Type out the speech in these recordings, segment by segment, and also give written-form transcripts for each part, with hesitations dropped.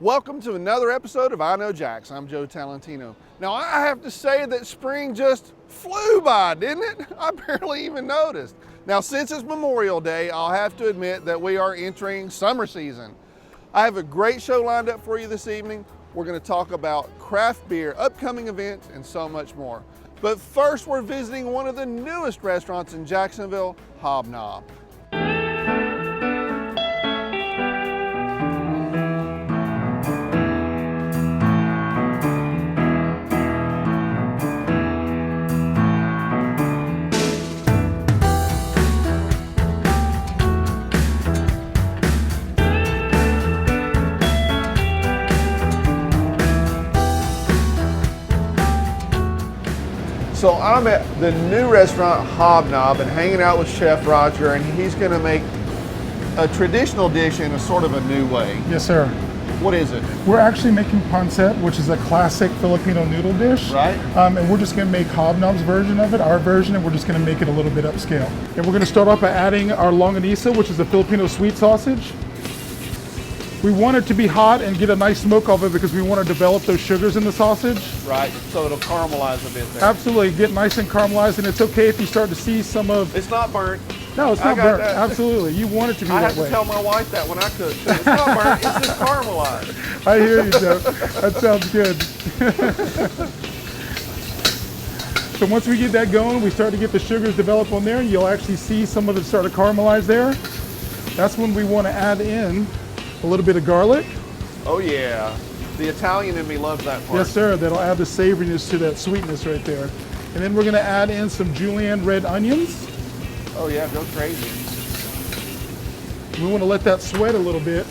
Welcome to another episode of I Know Jax. I'm Joe Talentino. Now I have to say that spring just flew by, didn't it? I barely even noticed. Now since it's Memorial Day, I'll have to admit that we are entering summer season. I have a great show lined up for you this evening. We're going to talk about craft beer, upcoming events, and so much more. But first, we're visiting one of the newest restaurants in Jacksonville, Hobnob. So I'm at the new restaurant Hobnob and hanging out with Chef Roger, and he's going to make a traditional dish in a sort of a new way. Yes, sir. What is it? We're actually making pancit, which is a classic Filipino noodle dish. Right. And we're just going to make Hobnob's version of it, our version, and we're just going to make it a little bit upscale. And we're going to start off by adding our longanisa, which is a Filipino sweet sausage. We want it to be hot and get a nice smoke off it because we want to develop those sugars in the sausage. Right, so it'll caramelize a bit there. Absolutely, get nice and caramelized, and it's okay if you start to see some of... It's not burnt. No, it's not burnt. Absolutely, you want it to be that way. I have to tell my wife that when I cook. It's not burnt, it's just caramelized. I hear you, Joe. That sounds good. So once we get that going, we start to get the sugars develop on there, and you'll actually see some of it start to caramelize there. That's when we want to add in a little bit of garlic. Oh yeah, the Italian in me loves that part. Yes, sir. That'll add the savoriness to that sweetness right there. And then we're going to add in some julienne red onions. Oh yeah, go crazy. We want to let that sweat a little bit.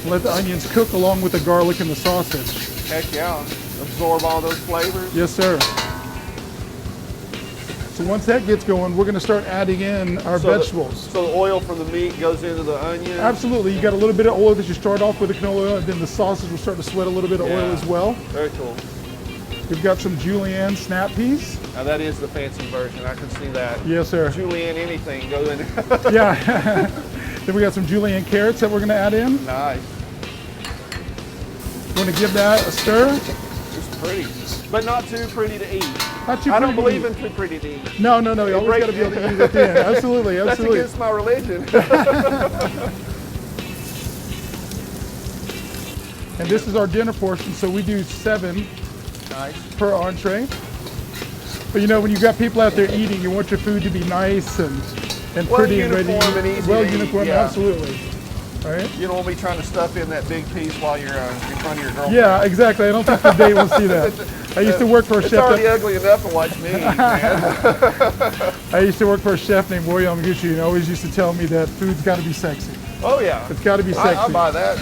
Let the onions cook along with the garlic and the sausage. Heck yeah, absorb all those flavors. Yes, sir. So once that gets going, we're going to start adding in our vegetables. So the oil from the meat goes into the onion? Absolutely. You got a little bit of oil that you start off with the canola oil, and then the sausage will start to sweat a little bit of oil as well. Very cool. We've got some julienne snap peas. Now that is the fancy version. I can see that. Yes, sir. Julienne anything go in. Yeah. Then we got some julienne carrots that we're going to add in. Nice. We're going to give that a stir. It's pretty, but not too pretty to eat. Not too I don't pretty believe in too pretty to eat. No, you always got to be able to eat it at the end. Absolutely, absolutely. That's against my religion. And this is our dinner portion, so we do 7 per entree. But you know, when you've got people out there eating, you want your food to be nice and pretty and ready to eat. And easy well, to uniform, eat, yeah. Absolutely. All right. You don't want me trying to stuff in that big piece while you're in front of your girlfriend. Yeah, exactly. I don't think the date will see that. I used to work for a chef. It's already ugly enough to watch me eat, man. I used to work for a chef named Roy Yamaguchi, and always used to tell me that food's got to be sexy. Oh yeah. It's got to be sexy. I buy that.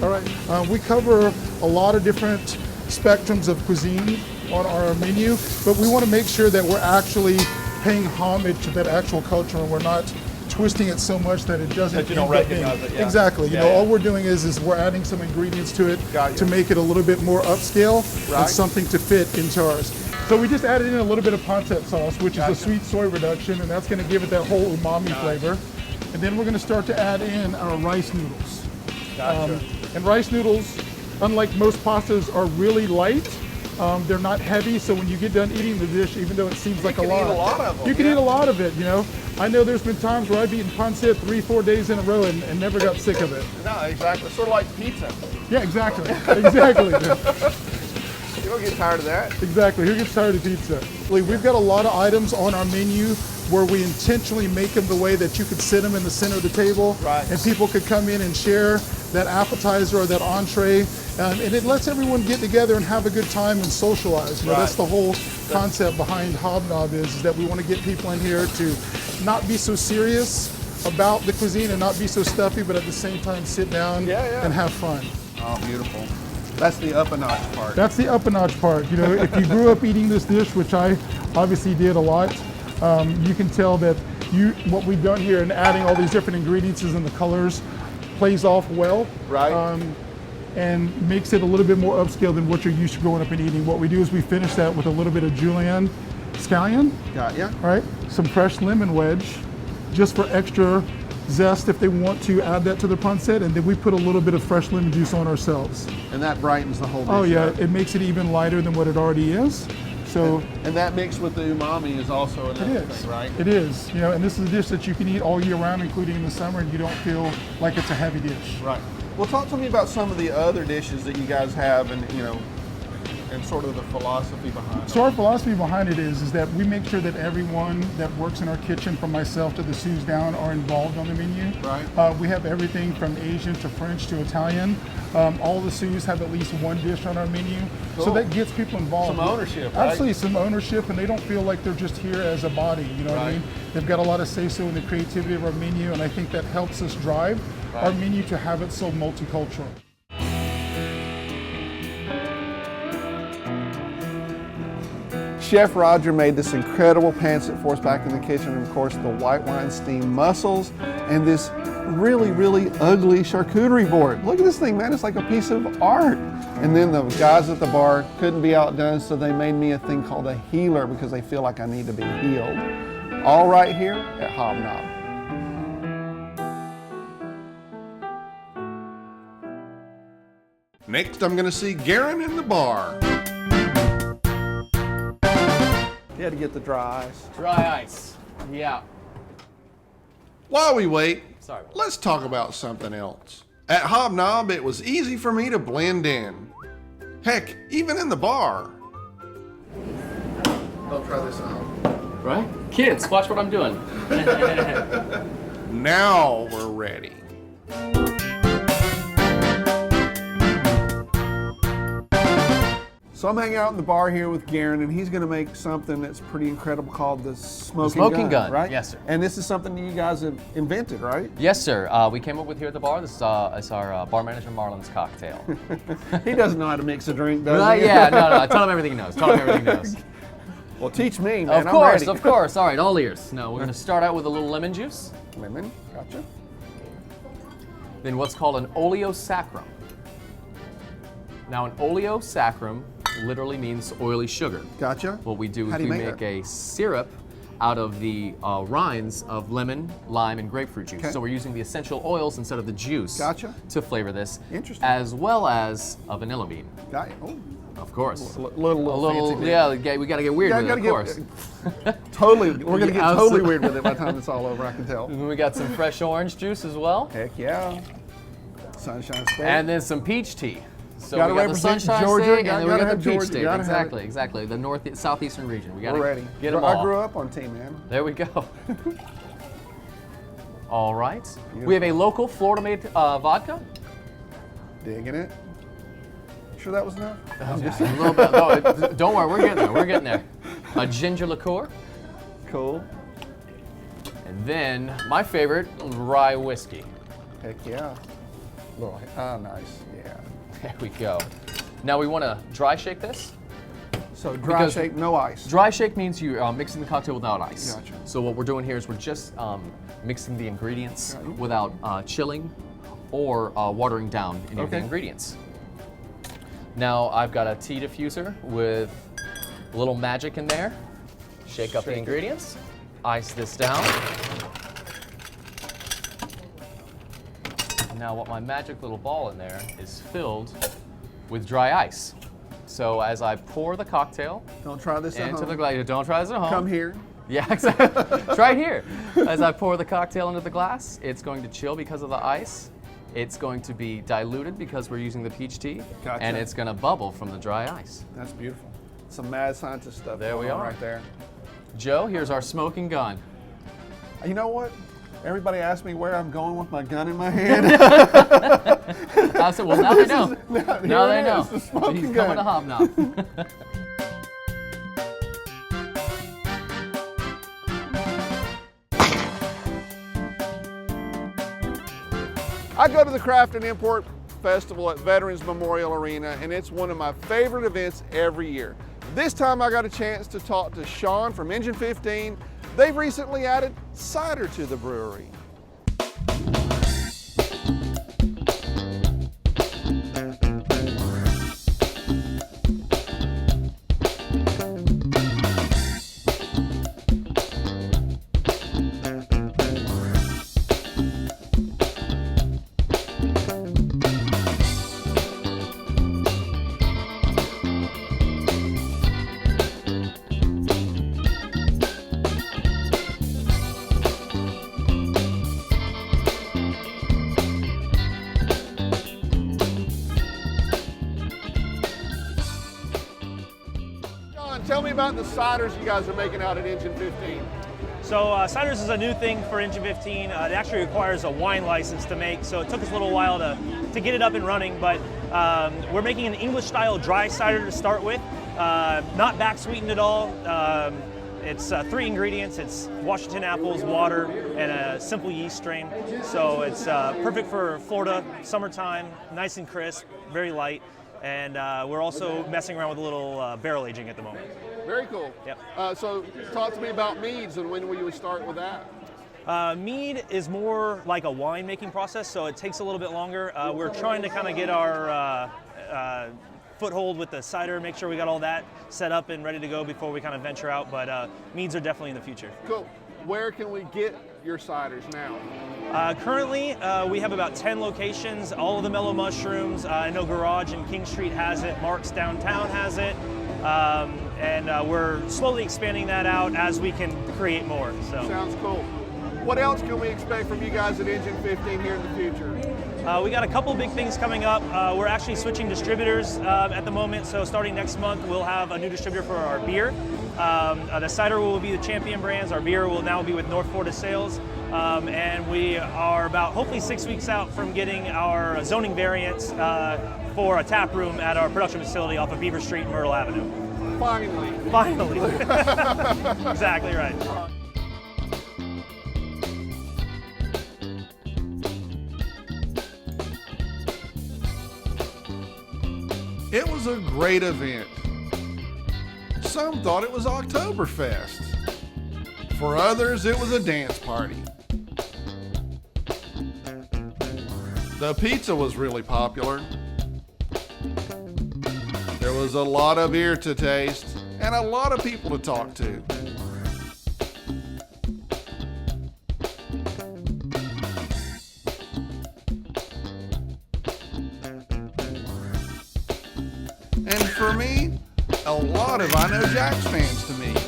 All right. We cover a lot of different spectrums of cuisine on our menu, but we want to make sure that we're actually paying homage to that actual culture, and we're not twisting it so much that it doesn't that you don't recognize it. Yeah. Exactly. You know, all we're doing is we're adding some ingredients to it to make it a little bit more upscale and something to fit into ours. So we just added in a little bit of pancit sauce, which is a sweet soy reduction, and that's going to give it that whole umami flavor. And then we're going to start to add in our rice noodles. Gotcha. And rice noodles, unlike most pastas, are really light. They're not heavy, so when you get done eating the dish, even though it seems like a lot, you can eat a lot of them. You can eat a lot of it, you know. I know there's been times where I've eaten pancit 3-4 days in a row and never got sick of it. No, exactly. Sort of like pizza. Yeah, exactly. Exactly. You don't get tired of that. Exactly. Who gets tired of pizza? We've got a lot of items on our menu where we intentionally make them the way that you could sit them in the center of the table, and people could come in and share that appetizer or that entree, and it lets everyone get together and have a good time and socialize. You know, that's the whole concept behind Hobnob is that we want to get people in here to not be so serious about the cuisine and not be so stuffy, but at the same time sit down and have fun. Oh, beautiful. That's the up a notch part. That's the up a notch part. You know, if you grew up eating this dish, which I obviously did a lot, you can tell that what we've done here in adding all these different ingredients and the colors plays off well. Right. And makes it a little bit more upscale than what you're used to growing up and eating. What we do is we finish that with a little bit of julienne scallion. Got ya. All right. Some fresh lemon wedge, just for extra zest if they want to add that to the pancit, and then we put a little bit of fresh lemon juice on ourselves. And that brightens the whole dish. Oh yeah, up. it makes it even lighter than what it already is. So and that mixed with the umami is also another thing, right? It is. You know, and this is a dish that you can eat all year round, including in the summer, and you don't feel like it's a heavy dish. Right. Well, talk to me about some of the other dishes that you guys have, and and sort of the philosophy behind it. So our philosophy behind it is that we make sure that everyone that works in our kitchen, from myself to the sous down, are involved on the menu. Right. We have everything from Asian to French to Italian. All the sous have at least one dish on our menu. Cool. So that gets people involved. Some ownership, right? Absolutely, some ownership, and they don't feel like they're just here as a body, you know what I mean? They've got a lot of say-so in the creativity of our menu, and I think that helps us drive our menu to have it so multicultural. Chef Roger made this incredible pancit for us back in the kitchen, and of course the white wine steamed mussels and this really, really ugly charcuterie board. Look at this thing, man, it's like a piece of art. And then the guys at the bar couldn't be outdone, so they made me a thing called a healer because they feel like I need to be healed. All right here at Hobnob. Next, I'm gonna see Garen in the bar. You had to get the dry ice. Dry ice. Yeah. While we wait, Sorry. let's talk about something else. At Hobnob, it was easy for me to blend in. Heck, even in the bar. Don't try this at home. Right? Kids, watch what I'm doing. Now we're ready. So I'm hanging out in the bar here with Garen, and he's going to make something that's pretty incredible called the smoking gun, right? Yes, sir. And this is something that you guys have invented, right? Yes, sir. We came up with here at the bar. This is our bar manager Marlon's cocktail. He doesn't know how to mix a drink, does he? Yeah, no. Tell him everything he knows. Tell him everything he knows. Well, teach me, man. Of course, of course. All right, all ears. No, we're going to start out with a little lemon juice. Lemon, gotcha. Then what's called an oleosaccharum. Now, an oleosaccharum literally means oily sugar. Gotcha. What we do How is do you we make make a syrup out of the rinds of lemon, lime, and grapefruit juice. Okay. So we're using the essential oils instead of the juice Gotcha. to flavor this. Interesting. As well as a vanilla bean, Got it. Oh, of course. a little fancy. Yeah, we gotta get weird with it, of course. Totally, we're gonna get totally Absolutely. weird with it by the time it's all over, I can tell. And we got some fresh orange juice as well. Heck yeah. Sunshine State. And then some peach tea. So Gotta we got the represent Sunshine Georgia, State, and gotta then we got have the peach Georgia, state. gotta have it. Exactly. The southeastern region. We gotta We're ready. get them I all. grew up on Team Man. There we go. All right. We have a local Florida-made vodka. Digging it. Sure that was enough? I'm just A little bit. No, don't worry, we're getting there. We're getting there. A ginger liqueur, cool. and then my favorite, rye whiskey. Heck yeah. Little, nice. Yeah. There we go. Now we want to dry shake this. So dry Because- shake, no ice. Dry shake means you're mixing the cocktail without ice. Gotcha. So what we're doing here is we're just mixing the ingredients Got you. without chilling or watering down any of the Okay. ingredients. Now I've got a tea diffuser with a little magic in there. Shake up the Shake it. ingredients. Ice this down. Now what my magic little ball in there is filled with dry ice. So as I pour the cocktail Don't try this at into the home. glass, don't try this at home. Come here. Yeah, exactly. It's right here. As I pour the cocktail into the glass, it's going to chill because of the ice. It's going to be diluted because we're using the peach tea. Gotcha. And it's going to bubble from the dry ice. That's beautiful. Some mad scientist stuff. There we going on are. right there. Joe, here's our smoking gun. You know what? Everybody asks me where I'm going with my gun in my hand. I said, well, now they know. Now Here they it know. is, the smoking He's gun. coming to Hobnob. I go to the Craft and Import Festival at Veterans Memorial Arena, and it's one of my favorite events every year. This time I got a chance to talk to Sean from Engine 15. They've recently added cider to the brewery. tell me about the ciders you guys are making out at Engine 15. So ciders is a new thing for Engine 15. It actually requires a wine license to make, so it took us a little while to get it up and running, but we're making an English-style dry cider to start with, not back-sweetened at all. It's 3 ingredients. It's Washington apples, water, and a simple yeast strain. So it's perfect for Florida, summertime, nice and crisp, very light. And we're also messing around with a little barrel aging at the moment. Very cool. Yep. So talk to me about meads and when will you start with that? Mead is more like a wine making process, so it takes a little bit longer. We're trying to kind of get our foothold with the cider, make sure we got all that set up and ready to go before we kind of venture out, but meads are definitely in the future. Cool. Where can we get your ciders now? Currently, we have about 10 locations, all of the Mellow Mushrooms. I know Garage in King Street has it, Mark's downtown has it, and we're slowly expanding that out as we can create more. So. Sounds cool. What else can we expect from you guys at Engine 15 here in the future? We got a couple big things coming up. We're actually switching distributors at the moment, so starting next month we'll have a new distributor for our beer. The cider will be the Champion brands. Our beer will now be with North Florida Sales. And we are about hopefully 6 weeks out from getting our zoning variants for a tap room at our production facility off of Beaver Street and Myrtle Avenue. Finally. Finally. Exactly right. It was a great event. Some thought it was Oktoberfest. For others, it was a dance party. The pizza was really popular. There was a lot of beer to taste and a lot of people to talk to. And for me, a lot of I Know Jax fans to meet.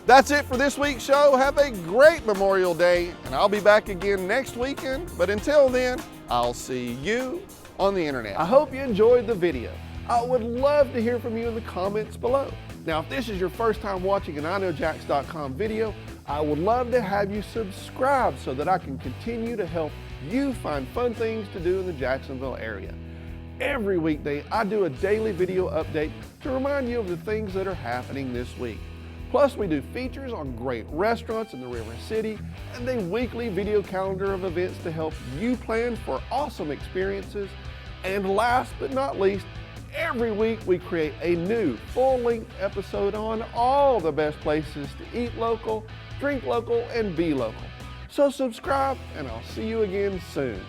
That's it for this week's show. Have a great Memorial Day, and I'll be back again next weekend. But until then, I'll see you on the internet. I hope you enjoyed the video. I would love to hear from you in the comments below. Now, if this is your first time watching an iknowjax.com video, I would love to have you subscribe so that I can continue to help you find fun things to do in the Jacksonville area. Every weekday, I do a daily video update to remind you of the things that are happening this week. Plus, we do features on great restaurants in the River City and a weekly video calendar of events to help you plan for awesome experiences. And last but not least, every week we create a new full-length episode on all the best places to eat local, drink local, and be local. So subscribe, and I'll see you again soon.